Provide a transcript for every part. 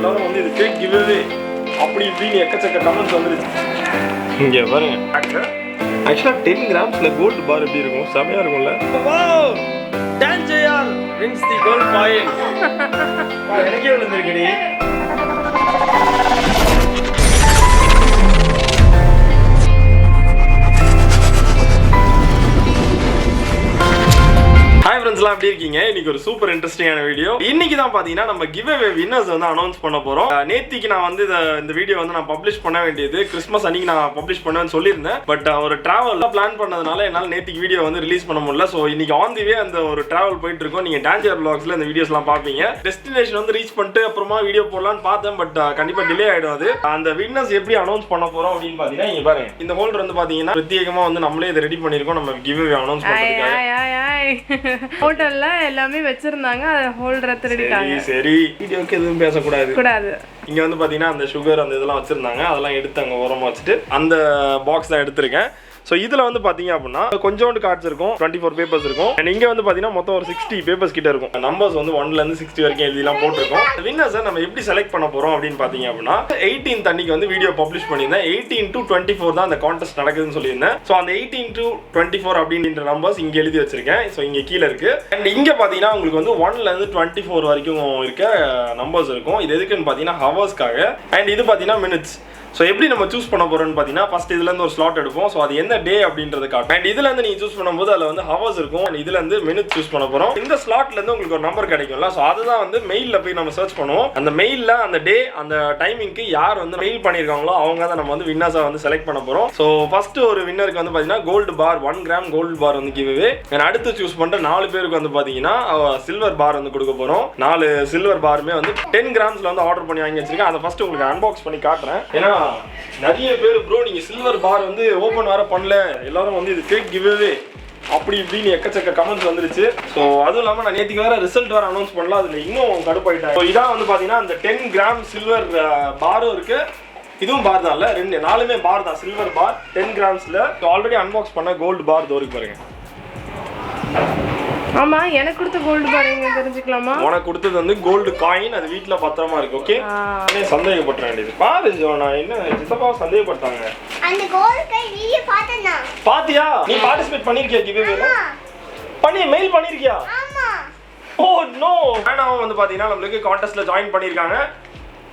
எல்லாரும் வந்து இது ஃபேக் கிவ்அவே அப்படி இப்படின்னு எக்கச்சக்க கமெண்ட்ஸ் வந்துருச்சு. இங்கே பாருங்க, ஆக்சுவலாக 10 கிராம்ஸில் கோல்டு பார் எப்படி இருக்கும், செமையாக இருக்கும்ல. டான்ஜேஆர் வின்ஸ் தி கோல்ட் காயின். எனக்கே விழுந்திருக்கடி. ஹாய் ஃப்ரெண்ட்ஸ்லாம், எப்படி இருக்கீங்க? இன்னைக்கு ஒரு சூப்பர் இன்ட்ரெஸ்டிங்கான வீடியோ. இன்னைக்கு தான் பார்த்தீங்கன்னா நம்ம கிவ் அவே வின்னர்ஸ் வந்து அனௌன்ஸ் பண்ண போகிறோம். நேத்திக்கு நான் வந்து இந்த வீடியோ வந்து நான் பப்ளிஷ் பண்ண வேண்டியது கிறிஸ்மஸ் அன்னைக்கு நான் பப்ளிஷ் பண்ணுவேன்னு சொல்லியிருந்தேன். பட் ஒரு ட்ராவலில் பிளான் பண்ணதுனால என்னால் நேத்திக்கு வீடியோ வந்து ரிலீஸ் பண்ண முடியல. ஸோ இன்னைக்கு ஆன் தி வே அந்த ஒரு ட்ராவல் போயிட்டு இருக்கோம். நீங்கள் டான்ஜர் vlogsல இந்த வீடியோஸ்லாம் பார்ப்பீங்க. டெஸ்டினேஷன் வந்து ரீச் பண்ணிட்டு அப்புறமா வீடியோ போடலான்னு பார்த்தேன். பட் கண்டிப்பாக டிலே ஆகிடும். அது அந்த வின்னர்ஸ் எப்படி அனௌன்ஸ் பண்ண போகிறோம் அப்படின்னு பார்த்தீங்கன்னா இங்கே பாருங்க, இந்த ஹோல்டர் வந்து பார்த்தீங்கன்னா பிரத்யேகமாக வந்து நம்மளே இதை ரெடி பண்ணியிருக்கோம். நம்ம கிவ் அவே அனௌன்ஸ் பண்ணுறதுக்காக ஹோட்டல்ல எல்லாமே வச்சிருந்தாங்க, அத ஹோல்டரை திருடிட்டாங்க. சரி, வீடியோக்கு எதுவும் பேசக்கூடாது. இங்க வந்து பாத்தீங்கன்னா அந்த சுகர் அந்த இதெல்லாம் வச்சிருந்தாங்க, அதெல்லாம் எடுத்து அங்க ஓரமா வச்சுட்டு அந்த பாக்ஸ் தான் எடுத்திருக்கேன். ஸோ இதில் வந்து பார்த்தீங்க அப்படின்னா கொஞ்சோண்டு கார்ட்ஸ் இருக்கும், 24 பேப்பர்ஸ் இருக்கும். அண்ட் இங்கே வந்து பார்த்தீங்கன்னா மொத்தம் ஒரு 60 பேப்பர்ஸ் கிட்ட இருக்கும். நம்பர்ஸ் வந்து 1லேருந்து 60 வரைக்கும் எழுதிலாம் போட்டிருக்கோம். வின்னர்ஸை நம்ம எப்படி செலக்ட் பண்ண போகிறோம் அப்படின்னு பார்த்தீங்க அப்படின்னா 18th அன்னைக்கு வந்து வீடியோ பப்ளிஷ் பண்ணியிருந்தேன். 18 to 24 தான் அந்த கான்டெஸ்ட் நடக்குதுன்னு சொல்லியிருந்தேன். ஸோ அந்த 18 to 24 அப்படின்ற நம்பர்ஸ் இங்கே எழுதி வச்சிருக்கேன். ஸோ இங்கே கீழே இருக்கு. அண்ட் இங்கே பார்த்தீங்கன்னா உங்களுக்கு வந்து 1லேருந்து 24 வரைக்கும் இருக்க நம்பர்ஸ் இருக்கும். இது எதுக்குன்னு பார்த்தீங்கன்னா ஹவர்ஸ்க்காக. அண்ட் இது பார்த்தீங்கன்னா மினிட்ஸ். ஸோ எப்படி நம்ம சூஸ் பண்ண போகிறோம்னு பார்த்தீங்கன்னா ஃபர்ஸ்ட் இதுலேருந்து ஒரு ஸ்லாட் எடுப்போம். ஸோ அது என்ன டே அப்படின்றது காட்டும். அண்ட் இதுலேருந்து நீங்கள் சூஸ் பண்ணும்போது அதில் வந்து ஹவர்ஸ் இருக்கும். அண்ட் இதுலேருந்து மினிட்ஸ் சூஸ் பண்ண போகிறோம். இந்த ஸ்லாட்லேருந்து உங்களுக்கு ஒரு நம்பர் கிடைக்கும்ல. ஸோ அதுதான் வந்து மெயிலில் போய் நம்ம சர்ச் பண்ணுவோம். அந்த மெயிலில் அந்த டே அந்த டைமிங்க்கு யார் வந்து மெயில் பண்ணியிருக்காங்களோ அவங்க தான் நம்ம வந்து வின்னர்ஸாக வந்து செலக்ட் பண்ண போகிறோம். ஸோ ஃபர்ஸ்ட் ஒரு வின்னருக்கு வந்து பார்த்தீங்கன்னா gold bar 1 gram gold bar வந்து கிவ் அவே. அண்ட் அடுத்து சூஸ் பண்ணுற 4 பேருக்கு வந்து பார்த்தீங்கன்னா சில்வர் பார் வந்து கொடுக்க போகிறோம். 4 சில்வர் பாருமே வந்து 10 கிராம்ஸில் வந்து ஆர்டர் பண்ணி வாங்கி வச்சிருக்கேன். அதை ஃபர்ஸ்ட் உங்களுக்கு அன்பாக்ஸ் பண்ணி காட்டுறேன். ஏன்னா நிறைய பேர் ப்ரோ நீங்க சில்வர் பார் வந்து ஓபன் வேற பண்ணல, எல்லாரும் வந்து இது ஃபேக் கிவ் அவே அப்படி இப்படின்னு எக்கச்சக்க கமெண்ட்ஸ் வந்துருச்சு. ஸோ அதுவும் இல்லாமல் நான் நேற்றுக்கு வேற ரிசல்ட் வேற அனௌன்ஸ் பண்ணலாம், அதில் இன்னும் கடுப்பாயிட்டேன். ஸோ இதான் வந்து பார்த்தீங்கன்னா அந்த 10 கிராம் சில்வர் பாரும் இருக்கு, இதுவும் பார் தான் இல்லை, 4மே பார் தான், சில்வர் பார் 10 கிராம்ஸ்ல. ஆல்ரெடி அன்பாக்ஸ் பண்ண கோல்டு பார் தோருக்கு பாருங்க. ஆமா, எனக்கு கொடுத்த கோல்டு பார் எங்க தெரிஞ்சுக்கலாமா? உனக்கு கொடுத்தது வந்து கோல்டு காயின், அது வீட்ல பத்திரமா இருக்கு. ஓகே, நானே சந்தேகப்பட்ட வேண்டியது. பாரு ஜோனா, என்ன சித்தப்பா சந்தேகப்பட்டாங்க. அந்த கோல்டு காயின் வீடியோ பார்த்தேனா? பாத்தியா? நீ பார்ட்டிசிபேட் பண்ணிருக்கியா கிவ்அவேல? மெயில் பண்ணிருக்கியா? ஆமா. Oh no. ஆனாவும் வந்து பாத்தீங்கன்னா நமக்கு கான்டெஸ்ட்ல ஜாயின் பண்ணிருக்காங்க.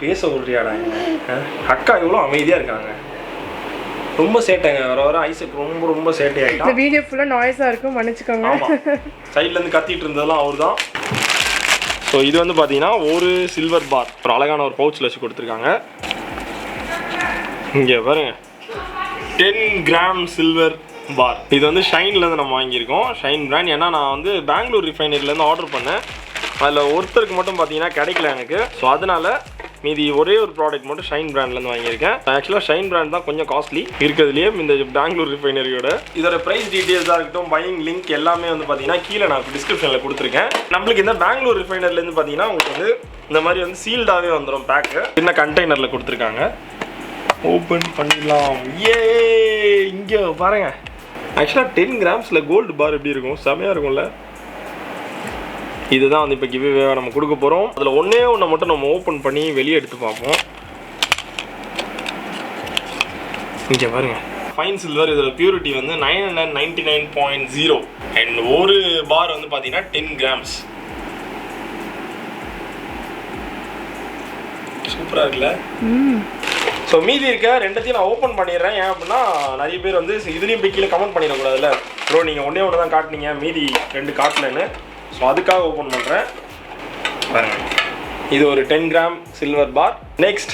பேச சொல்றியாடா? அக்கா இவ்வளவு அமைதியா இருக்காங்க. ரொம்ப சேட்டைங்க, வர வர ஐசக் ரொம்ப சேட்டை ஆயிட்டான். இந்த வீடியோ ஃபுல்லா நாய்ஸா இருக்கும், மன்னிச்சுக்கோங்க. ஆமா, சைடுல இருந்து கத்திட்டு இருந்ததெல்லாம் அவர்தான். ஸோ இது வந்து பார்த்தீங்கன்னா ஒரு சில்வர் பார் ஒரு அழகான ஒரு பவுச்சில் வச்சு கொடுத்துருக்காங்க. இங்கே பாருங்க, 10 கிராம் சில்வர் பார். இது வந்து ஷைன்லேருந்து நம்ம வாங்கியிருக்கோம், ஷைன் பிராண்ட். ஏன்னா நான் வந்து பெங்களூர் ரிஃபைனரிலேருந்து ஆர்டர் பண்ணேன், அதில் ஒருத்தருக்கு மட்டும் பார்த்தீங்கன்னா கிடைக்கல எனக்கு. ஸோ அதனால மீதி ஒரே ஒரு ப்ராடக்ட் மட்டும் ஷைன் பிராண்ட்லேருந்து வாங்கியிருக்கேன். ஆக்சுவலாக ஷைன் பிராண்ட் தான் கொஞ்சம் காஸ்ட்லி இருக்கிறதுலேயே இந்த பெங்களூர் ரிஃபைனரியோட. இதோட ப்ரைஸ் டீட்டெயில்ஸாக இருக்கட்டும், பையிங் லிங்க் எல்லாமே வந்து பார்த்தீங்கன்னா கீழே நான் டிஸ்கிரிப்ஷனில் கொடுத்துருக்கேன். நம்மளுக்கு இந்த பெங்களூர் ரிஃபைனர்லேருந்து பார்த்தீங்கன்னா உங்களுக்கு வந்து இந்த மாதிரி வந்து சீல்டாகவே வந்துடும் பேக்கு. சின்ன கண்டெய்னரில் கொடுத்துருக்காங்க. ஓப்பன் பண்ணிடலாம். ஏ இங்கே பாருங்க, ஆக்சுவலாக 10 கிராம்ஸில் கோல்டு பார் எப்படி இருக்கும், செமையாக இருக்கும்ல. இதுதான் வந்து இப்போ கிவ்அவே நம்ம கொடுக்க போகிறோம். அதில் ஒன்றே ஒன்று மட்டும் நம்ம ஓப்பன் பண்ணி வெளியே எடுத்து பார்ப்போம். இங்கே பாருங்க, ஃபைன் சில்வர். இதோட பியூரிட்டி வந்து 999.0 அண்ட் ஒரு பார் வந்து பார்த்தீங்கன்னா 10 கிராம்ஸ். சூப்பராக இருக்குல்ல? ஸோ மீதி இருக்க ரெண்டத்தையும் நான் ஓப்பன் பண்ணிடுறேன். ஏன் அப்படின்னா நிறைய பேர் வந்து இதுலேயும் போய் கீழே கமெண்ட் பண்ணிடக்கூடாதுல்ல, ப்ரோ நீங்கள் ஒன்றே ஒன்று தான் காட்டினீங்க மீதி 2 காட்டலன்னு. ஸோ அதுக்காக ஓப்பன் பண்ணுறேன். பாருங்க, இது ஒரு 10 gram silver bar. Next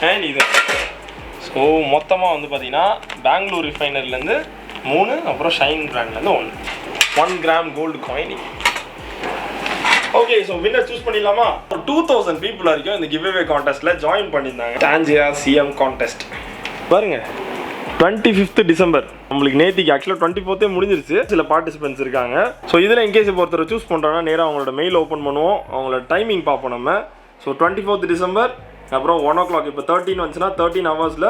and இது. ஸோ மொத்தமாக வந்து பார்த்தீங்கன்னா பெங்களூர் ரிஃபைனர்லேருந்து 3, அப்புறம் ஷைன் பிராண்ட்லேருந்து 1 gram gold coin. Okay, so winner choose பண்ணிடலாமா? 2000 பீப்புள் வரைக்கும் இந்த கிவ்அவே கான்டெஸ்ட்டில் ஜாயின் பண்ணியிருந்தாங்க. டான்ஜியா சிஎம் கான்டெஸ்ட் பாருங்க, 25th டிசம்பர். நம்மளுக்கு நேற்றுக்கு ஆக்சுவலாக 24th முடிஞ்சிருச்சு. சில பார்ட்டிசிபென்ட்ஸ் இருக்காங்க. ஸோ இதில் இன்கேஸ் இப்போ ஒருத்தர் சூஸ் பண்ணுறாங்கன்னா நேராக அவங்களோட மெயில் ஓப்பன் பண்ணுவோம், அவங்களோட டைமிங் பார்ப்போம் நம்ம. ஸோ 24th டிசம்பர், அப்புறம் 1 o'clock. இப்போ 13 வந்துச்சுன்னா 13 ஹவர்ஸில்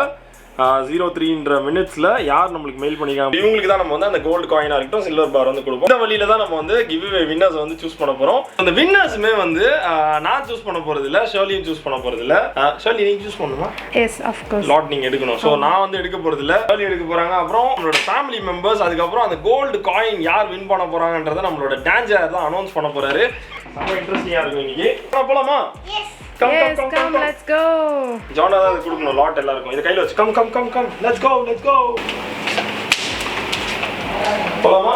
03 மினிட்ஸ்ல யார் நம்மளுக்கு மெயில் பண்ணிருக்காங்க இவங்களுக்கு தான் நம்ம வந்து அந்த கோல்டு காயினா இருக்கட்டும் சில்வர் பார் வந்து கொடுப்போம். இந்த வழியில தான் நம்ம வந்து கிவ் அவே வின்னர்ஸ் வந்து சூஸ் பண்ண போறோம். அந்த வின்னர்ஸ்மே வந்து நான் சூஸ் பண்ண போறது இல்ல, ஷர்லியும் சூஸ் பண்ண போறது இல்ல. ஷர்லி நீங்க சூஸ் பண்ணுமா? Yes of course. லாட் நீங்க எடுக்கணும். சோ நான் வந்து எடுக்க போறது இல்ல, ஷர்லி எடுக்க போறாங்க. அப்புறம் நம்மளோட ஃபேமிலி மெம்பர்ஸ், அதுக்கு அப்புறம் அந்த கோல்டு காயின் யார் வின் பண்ண போறாங்கன்றத நம்மளோட டான்ஜர் தான் அனௌன்ஸ் பண்ண போறாரு. ரொம்ப இன்ட்ரஸ்டிங்கா இருக்கும் இன்னைக்கு. போலாமா? எஸ். Come, let's go. ஜானா தான் இது கொடுக்கணும் லாட் எல்லாருக்கும். இத கையில வச்சு கம் let's go. போலாமா?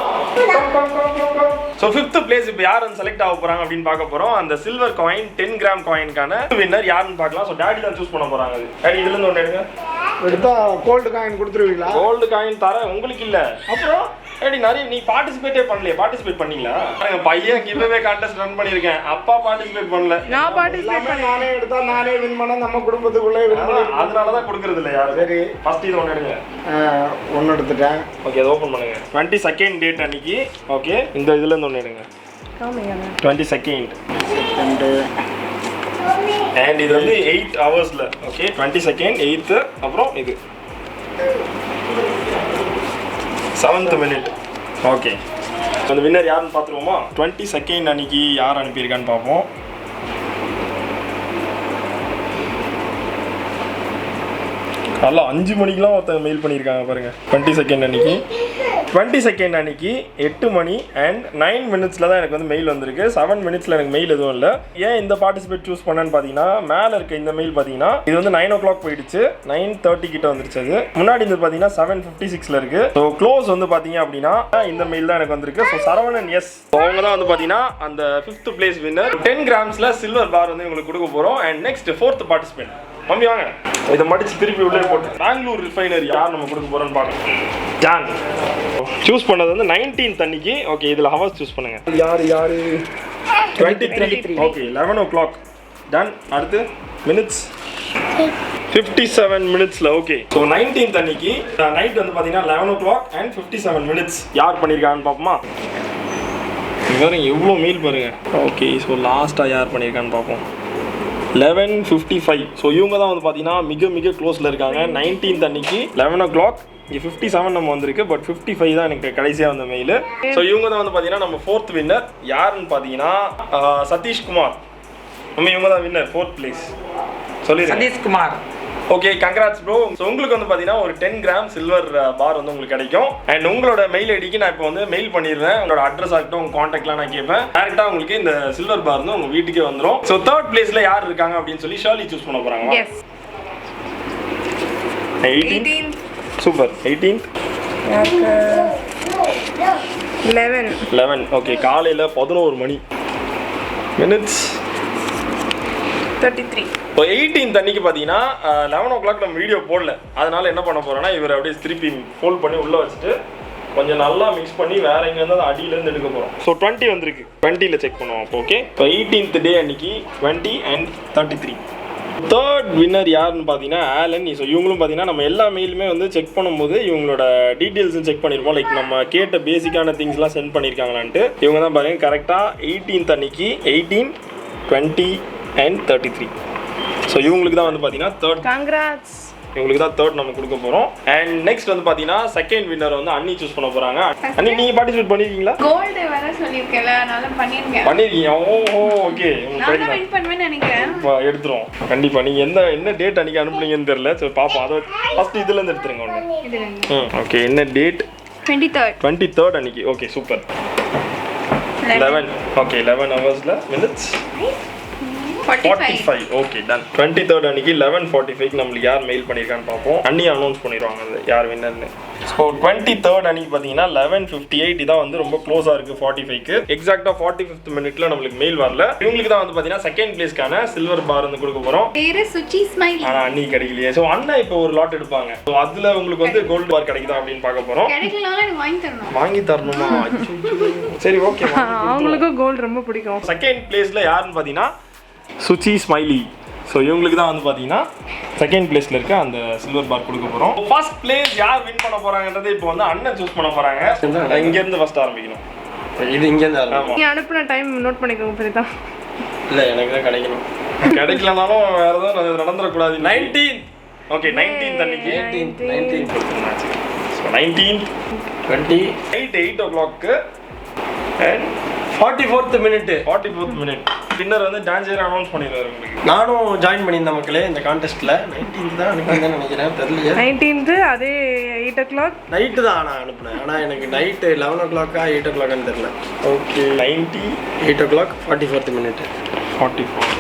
கம். சோ 5th பிளேஸ் இப்போ யார் வந்து செலக்ட் ஆக போறாங்க அப்படினு பார்க்க போறோம். அந்த சில்வர் காயின் 10 கிராம் காயின்கான வின்னர் யாருன்னு பார்க்கலாம். சோ டாடி தான் சூஸ் பண்ண போறாங்க. டாடி இதுல இருந்து ஒன்னு எடுங்க. எடுத்தா கோல்ட் காயின் கொடுத்துருவீங்களா? கோல்டு காயின் தரேன் உங்களுக்கு இல்ல. அப்புறம் ஏடி நிறைய நீ பார்ட்டிசிபேட்டே பண்ணலையே. பார்ட்டிசிபேட் பண்ணீங்களா? நான் பையன் கிவ் அவே கான்டெஸ்ட் ரன் பண்ணிருக்கேன். அப்பா பார்ட்டிசிபேட் பண்ணல. நான் பார்ட்டிசிபேட் பண்ணேன். நானே எடுத்தா நானே வின் பண்ண நம்ம குடும்பத்துக்குள்ளே வின் பண்ணி அதனால தான் கொடுக்கிறது இல்ல யாரும். சரி ஃபர்ஸ்ட் இது ஒன்னு எடுங்க. ஒன்னு எடுத்துட்டேன். ஓகே அதை ஓபன் பண்ணுங்க. 22nd டேட் அன்னைக்கு. ஓகே இந்த இதுல இருந்து ஒன்னு எடுங்க. காமிங்க. 22nd and இது வந்து 8 ஹவர்ஸ்ல. ஓகே 22nd 8th அப்புறம் இது 7th மினிட். ஓகே அந்த வின்னர் யாருன்னு பார்த்துருவோமா? 22nd அன்னைக்கு யார் அனுப்பியிருக்கான்னு பார்ப்போம். காலைல 5 மணிக்கெலாம் ஒருத்தங்க மெயில் பண்ணியிருக்காங்க பாருங்க. 22nd அன்னைக்கு 8 மணி and 9 மினிட்ஸில் தான் எனக்கு வந்து மெயில் வந்திருக்கு. 7 மினிட்ஸில் எனக்கு மெயில் எதுவும் இல்லை. ஏன் இந்த பார்ட்டிசிபேட் சூஸ் பண்ணேன்னு பார்த்தீங்கன்னா, மேலே இருக்க இந்த மெயில் பார்த்தீங்கன்னா இது வந்து 9 o'clock போயிடுச்சு. 9:30 கிட்ட வந்துருச்சு. அது முன்னாடி இருந்து பார்த்தீங்கன்னா 7:56 இருக்கு. ஸோ க்ளோஸ் வந்து பார்த்தீங்க அப்படின்னா இந்த மெயில் தான் எனக்கு வந்திருக்கு. ஸோ சரவணன் எஸ் அவங்க தான் வந்து பார்த்தீங்கன்னா அந்த 5th பிளேஸ் வின்னர். 10 கிராம்ஸில் சில்வர் பார் வந்து உங்களுக்கு கொடுக்க போகிறோம். And next 4th participate mummy வாங்க இதை மடிச்சு திருப்பி உள்ளே போட்டு பெங்களூர் ரிஃபைனரி யார் நம்ம கொடுக்க போறோம்னு பார்க்கலாம். ஜான் சூஸ் பண்ணது வந்து 19th அன்னைக்கு. ஓகே இதில் ஹவர்ஸ் சூஸ் பண்ணுங்க. யாரு 23. Okay 11 o'clock ton. அடுத்து மினிட்ஸ் 57 மினிட்ஸ்ல. ஓகே ஸோ 19th அன்னைக்கு நைட் வந்து பார்த்தீங்கன்னா 11 o'clock and 57 மினிட்ஸ் யார் பண்ணியிருக்காங்கன்னு பார்ப்போமா? பாருங்க எவ்வளோ மெயில் பாருங்க. ஓகே ஸோ லாஸ்ட்டாக யார் பண்ணியிருக்கான்னு பார்ப்போம். 11:55. ஸோ இவங்க தான் வந்து பார்த்தீங்கன்னா மிக க்ளோஸில் இருக்காங்க. 19th அன்னைக்கு 11 o'clock. இங்கே 57 நம்ம வந்திருக்கு. பட் 55 தான் எனக்கு கடைசியாக வந்த மெயில். ஸோ இவங்க தான் வந்து பார்த்தீங்கன்னா நம்ம 4th வின்னர். யாருன்னு பார்த்தீங்கன்னா சதீஷ்குமார். நம்ம இவங்க தான் வின்னர் 4th பிளேஸ். சொல்லி Satishkumar. Okay congrats bro. So உங்களுக்கு வந்து பார்த்தீங்கன்னா ஒரு 10 கிராம் சில்வர் பார் வந்து உங்களுக்கு கிடைக்கும். அண்ட் உங்களோட மெயில் ஐடிக்கு நான் இப்போ வந்து மெயில் பண்ணிடுவேன். உங்களோட அட்ரஸ் ஆகட்டும் உங்கள் காண்டாக்ட்லாம் நான் கேட்பேன். டேரெக்டாக உங்களுக்கு இந்த சில்வர் பார் வந்து உங்கள் வீட்டுக்கே வந்துடும். ஸோ 3rd பிளேஸில் யார் இருக்காங்க அப்படின்னு சொல்லி ஷர்லி சூஸ் பண்ண போகிறாங்க. 18th. Super 18th. 11. ஓகே காலையில் 11 மணி. மினிட்ஸ் 33. இப்போ 18th அன்னைக்கு பார்த்தீங்கன்னா 11 o'clock நம்ம வீடியோ போடல. அதனால என்ன பண்ண போறோம்னா இவர் அப்படியே திருப்பி ஃபோல்ட் பண்ணி உள்ளே வச்சுட்டு கொஞ்சம் நல்லா மிக்ஸ் பண்ணி வேற எங்கேருந்து அது அடியிலேருந்து எடுக்க போகிறோம். ஸோ 20 வந்திருக்கு. 20ல் செக் பண்ணுவோம். அப்போ ஓகே இப்போ 18th டே அன்னைக்கு 20 and 33. 3rd வின்னர் யாருன்னு பார்த்தீங்கன்னா ஆலன். ஸோ இவங்களும் பார்த்தீங்கன்னா நம்ம எல்லா மெயிலுமே வந்து செக் பண்ணும்போது இவங்களோட டீட்டெயில்ஸும் செக் பண்ணியிருப்போம். லைக் நம்ம கேட்ட பேசிக்கான திங்ஸ்லாம் சென்ட் பண்ணியிருக்காங்களான்ட்டு. இவங்க தான் பாருங்க கரெக்டாக 18th அன்னைக்கு 18, 20 and 33. ஸோ இவங்களுக்கு தான் வந்து பார்த்தீங்கன்னா 3rd. கங்க்ராட்ஸ். இவங்களுக்கு தான் 3rd நம்ம கொடுக்க போகிறோம். அண்ட் நெக்ஸ்ட் வந்து பார்த்தீங்கன்னா 2nd வின்னர் வந்து அண்ணி சூஸ் பண்ண போகிறாங்க. அண்ணி நீங்கள் பார்ட்டிசிபேட் பண்ணியிருக்கீங்களா? கோல்டு வேற சொல்லியிருக்கேன்ல அதனால பண்ணிருக்கேன். பண்ணியிருக்கீங்க. ஓகே நான் தான் வின் பண்ணுவேன்னு நினைக்கிறேன். எடுத்துரும் கண்டிப்பாக. நீங்கள் என்ன டேட் அன்றைக்கி அனுப்புனீங்கன்னு தெரியல. ஸோ பார்ப்போம். அதை ஃபஸ்ட்டு இதுலேருந்து எடுத்துருங்க ஒன்று. ஓகே என்ன டேட்? 23rd அன்னைக்கு. Okay super. 11. ஓகே 11 ஹவர்ஸில் மினிட்ஸ் 45. Okay done. 23rd அன்னைக்கு 11:45 நம்மளுக்கு யார் மெயில் பண்ணியிருக்கான்னு பார்ப்போம். அன்னி அனௌன்ஸ் பண்ணிடுவாங்க அது யார் வின்னர்னு. ஸோ 23rd அன்னைக்கு பார்த்தீங்கன்னா 11:58 இதான் வந்து ரொம்ப க்ளோஸாக இருக்குது 45க்கு. எக்ஸாக்டாக 45th மினிட்ல நம்மளுக்கு மெயில் வரல. இவங்களுக்கு தான் வந்து பார்த்தீங்கன்னா 2nd பிளேஸ்க்கான சில்வர் பார் வந்து கொடுக்க போகிறோம். பேரு சுச்சி ஸ்மைல். ஆனால் அன்னி கிடைக்கலையே. ஸோ அண்ணா இப்போ ஒரு லாட் எடுப்பாங்க. ஸோ அதில் உங்களுக்கு வந்து கோல்டு பார் கிடைக்குதா அப்படின்னு பார்க்க போகிறோம். கிடைக்கலனாலும் எனக்கு வாங்கி தரணும். வாங்கி தரணுமா? சரி ஓகே. அவங்களுக்கும் கோல்டு ரொம்ப பிடிக்கும். 2nd பிளேஸ்ல யாருன்னு பார்த்தீங்கன்னா சுச்சி ஸ்மைலி. ஸோ இவங்களுக்கு தான் வந்து பார்த்தீங்கன்னா 2nd பிளேஸ்ல இருக்க அந்த சில்வர் பார் கொடுக்க போகிறோம். ஃபர்ஸ்ட் பிளேஸ் யார் வின் பண்ண போறாங்கன்றது இப்போ வந்து அண்ணன் சூஸ் பண்ண போறாங்க. இங்கேருந்து ஃபர்ஸ்ட் ஆரம்பிக்கணும். இது இங்கேருந்து நீ அனுப்புன டைம் நோட் பண்ணிக்கோங்க பிரிதா. இல்லை எனக்கு தான் கிடைக்கணும். கிடைக்கலனாலும் வேற ஏதாவது நடந்துடக்கூடாது. 19 ஓகே 19th அன்னைக்கு 19 கொடுத்துருந்தாச்சு. ஸோ 19th 20 நைட் 8 o'clock அண்ட் 44th minute 44th minute dinner வந்து டான்ஜர் அனௌன்ஸ் பண்ணிடுவாரு உங்களுக்கு. நானும் ஜாயின் பண்ணியிருந்தேன் மக்களே இந்த கான்டெஸ்ட்ல 19th தான் அனுப்பினேன் நினைக்கிறேன் தெரியலையே 19th அதே 8 o'clock நைட்டு தான் நான் அனுப்புனேன் ஆனால் எனக்கு நைட்டு 11 o'clock 8 o'clockன்னு தெரியல ஓகே 8 o'clock 44th minute 44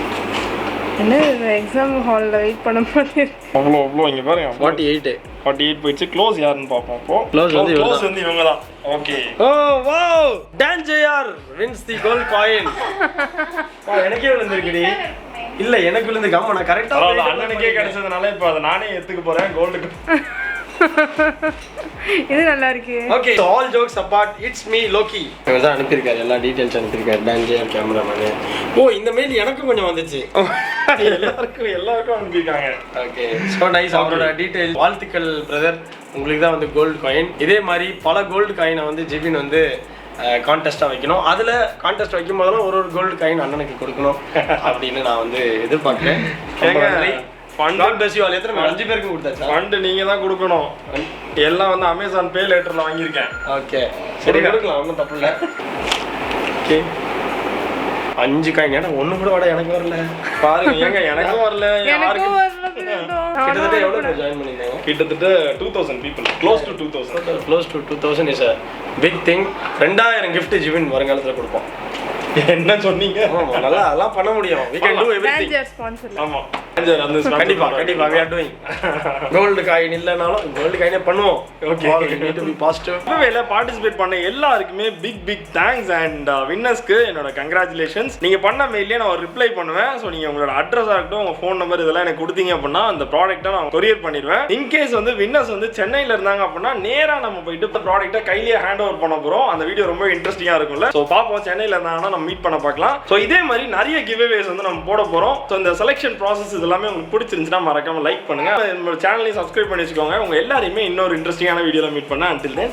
என்ன எக்ஸாம் ஹாலில் வெயிட் பண்ண மாதிரி அவ்வளோ இங்கே பாருங்க 48 போயிடுச்சு. க்ளோஸ் யாருன்னு பார்ப்போம். அப்போ Close வந்து இவங்க க்ளோஸ் வந்து இவங்க தான். Okay oh wow Dan JR wins the gold coin. எனக்கே விழுந்திருக்குடி. இல்ல எனக்கு விழுந்து கம்ம நான் கரெக்டா அண்ணனுக்கே கிடைச்சதுனால இப்போ அதை நானே எடுத்துக்க போறேன் கோல்டுக்கு. இது நல்லா இருக்கு. Okay all jokes apart it's me Loki. இவர் தான் அனுப்பியிருக்காரு எல்லா டீடைல்ஸ் அனுப்பியிருக்காரு டான் ஜேஆர் கேமராமேன். ஓ இந்த மெயில் எனக்கும் கொஞ்சம் வந்துச்சு. எல்லாருக்கும் அனுப்பியிருக்காங்க. Okay so nice. அவரோட டீடைல் வாழ்த்துக்கள் பிரதர். உங்களுக்கு தான் வந்து கோல்டு காயின். இதே மாதிரி பல கோல்டு காயினை வந்து ஜிபின் வந்து கான்டெஸ்ட்டாக வைக்கணும். அதில் கான்டெஸ்ட் வைக்கும் போதெல்லாம் ஒரு கோல்டு காயின் அண்ணனுக்கு கொடுக்கணும் அப்படின்னு நான் வந்து எதிர்பார்க்குறேன். எத்தனை 5 பேருக்கு கொடுத்தாச்சா? ஃபண்டு நீங்க தான் கொடுக்கணும். எல்லாம் வந்து அமேசான் பே லேட்டர்ல வாங்கியிருக்கேன். ஓகே சரி கொடுக்கலாம் ஒன்றும் தப்பு இல்லை. ஓகே 5 காயின் ஏன்னா ஒன்று கூட வட எனக்கு வரல. பாருங்க ஏங்க எனக்கும் வரல. எனக்கும் வரல. கிட்டத்தட்ட எவ்வளோ ஜாயின் பண்ணியிருந்தாங்க? கிட்டத்தட்ட 2000 people. Close to 2000. Close to 2000 is a big thing. 2000 gift Jibin வருங்காலத்தில் கொடுப்போம். என்ன சொன்னீங்க? நல்லா அதெல்லாம் பண்ண முடியும். we can do everything. Dan JR sponsor. ஆமா அந்த கண்டிப்பா we are doing. Gold coin இல்லனாலும் கோல்டு காயினே பண்ணுவோம். Okay we need to be positive. வேல பார்ட்டிசிபேட் பண்ண எல்லாருக்குமே பிக் தேங்க்ஸ் அண்ட் வின்னர்ஸ்க்கு என்னோட கங்க்ராச்சுலேஷன்ஸ். நீங்க பண்ண மெயிலே நான் ஒரு ரிப்ளை பண்ணுவேன். ஸோ நீங்க உங்களோட அட்ரஸா இருக்கட்டும் உங்க ஃபோன் நம்பர் இதெல்லாம் எனக்கு கொடுத்தீங்க அப்படின்னா அந்த ப்ராடக்ட்டை நான் கொரியர் பண்ணிடுவேன். இன்கேஸ் வந்து வின்னர்ஸ் வந்து சென்னையில இருந்தாங்க அப்படின்னா நேரா நம்ம போயிட்டு இந்த ப்ராடக்ட்டை கையிலேயே ஹேண்ட் ஓவர் பண்ண போறோம். அந்த வீடியோ ரொம்ப இன்ட்ரெஸ்டிங்கா இருக்கும்ல. ஸோ பார்ப்போம் சென்னையில இருந்தாங்கன்னா நம்ம மீட் பண்ண பார்க்கலாம். ஸோ இதே மாதிரி நிறைய கிவ்அவேஸ் வந்து நம்ம போட போறோம். ஸோ இந்த செலெக்ஷன் ப்ராசஸ் இதெல்லாமே உங்களுக்கு பிடிச்சிருந்துச்சுன்னா மறக்காம லைக் பண்ணுங்க. நம்ம சேனலையும் சப்ஸ்கிரைப் பண்ணி வச்சுக்கோங்க. உங்க எல்லாரையுமே இன்னொரு இன்ட்ரெஸ்டிங்கான வீடியோல மீட் பண்ண. until then